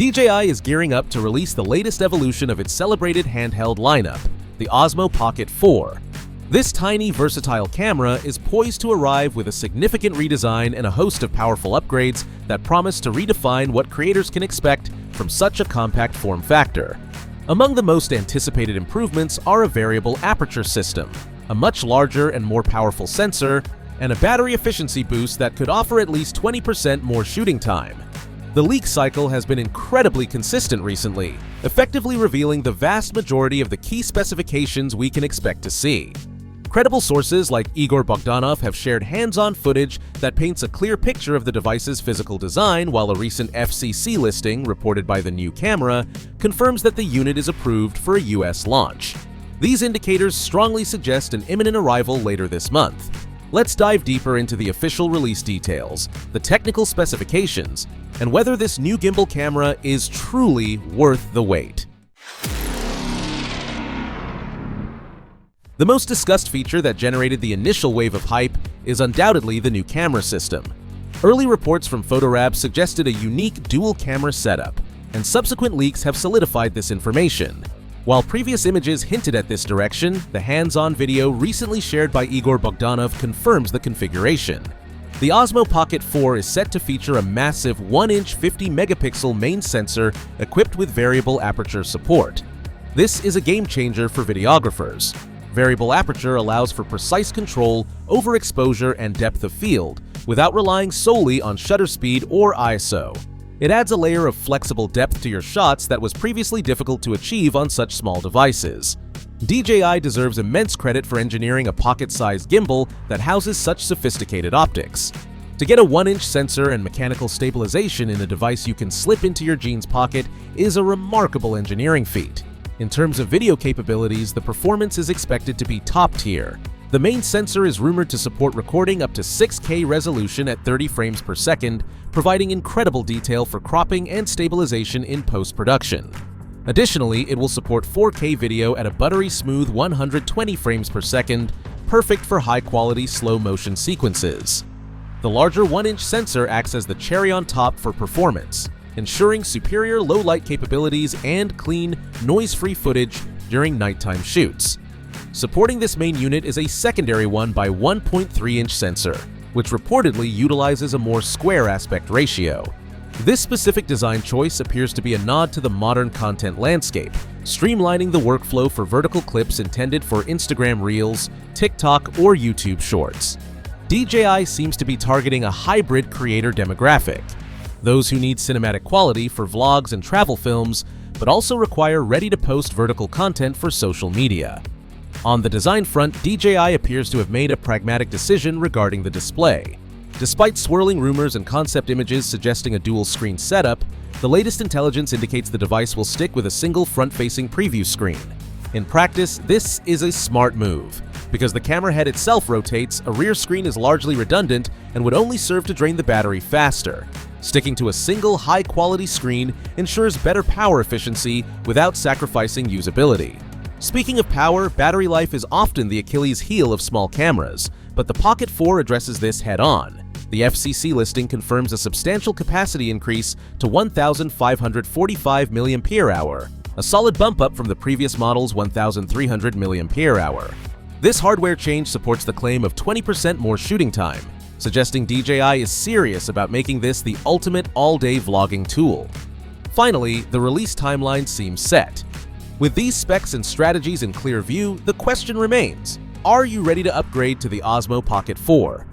DJI is gearing up to release the latest evolution of its celebrated handheld lineup, the Osmo Pocket 4. This tiny, versatile camera is poised to arrive with a significant redesign and a host of powerful upgrades that promise to redefine what creators can expect from such a compact form factor. Among the most anticipated improvements are a variable aperture system, a much larger and more powerful sensor, and a battery efficiency boost that could offer at least 20% more shooting time. The leak cycle has been incredibly consistent recently, effectively revealing the vast majority of the key specifications we can expect to see. Credible sources like Igor Bogdanov have shared hands-on footage that paints a clear picture of the device's physical design, while a recent FCC listing reported by the new camera confirms that the unit is approved for a US launch. These indicators strongly suggest an imminent arrival later this month. Let's dive deeper into the official release details, the technical specifications, and whether this new gimbal camera is truly worth the wait. The most discussed feature that generated the initial wave of hype is undoubtedly the new camera system. Early reports from Photolab suggested a unique dual-camera setup, and subsequent leaks have solidified this information. While previous images hinted at this direction, the hands-on video recently shared by Igor Bogdanov confirms the configuration. The Osmo Pocket 4 is set to feature a massive 1-inch 50-megapixel main sensor equipped with variable aperture support. This is a game-changer for videographers. Variable aperture allows for precise control over exposure and depth of field, without relying solely on shutter speed or ISO. It adds a layer of flexible depth to your shots that was previously difficult to achieve on such small devices. DJI deserves immense credit for engineering a pocket-sized gimbal that houses such sophisticated optics. To get a 1-inch sensor and mechanical stabilization in a device you can slip into your jeans pocket is a remarkable engineering feat. In terms of video capabilities, the performance is expected to be top tier. The main sensor is rumored to support recording up to 6K resolution at 30 frames per second, providing incredible detail for cropping and stabilization in post-production. Additionally, it will support 4K video at a buttery smooth 120 frames per second, perfect for high-quality slow-motion sequences. The larger 1-inch sensor acts as the cherry on top for performance, ensuring superior low-light capabilities and clean, noise-free footage during nighttime shoots. Supporting this main unit is a secondary 1x1.3-inch sensor, which reportedly utilizes a more square aspect ratio. This specific design choice appears to be a nod to the modern content landscape, streamlining the workflow for vertical clips intended for Instagram Reels, TikTok, or YouTube Shorts. DJI seems to be targeting a hybrid creator demographic, those who need cinematic quality for vlogs and travel films, but also require ready-to-post vertical content for social media. On the design front, DJI appears to have made a pragmatic decision regarding the display. Despite swirling rumors and concept images suggesting a dual-screen setup, the latest intelligence indicates the device will stick with a single front-facing preview screen. In practice, this is a smart move. Because the camera head itself rotates, a rear screen is largely redundant and would only serve to drain the battery faster. Sticking to a single high-quality screen ensures better power efficiency without sacrificing usability. Speaking of power, battery life is often the Achilles heel of small cameras, but the Pocket 4 addresses this head-on. The FCC listing confirms a substantial capacity increase to 1,545 mAh, a solid bump up from the previous model's 1,300 mAh. This hardware change supports the claim of 20% more shooting time, suggesting DJI is serious about making this the ultimate all-day vlogging tool. Finally, the release timeline seems set. With these specs and strategies in clear view, the question remains: are you ready to upgrade to the Osmo Pocket 4?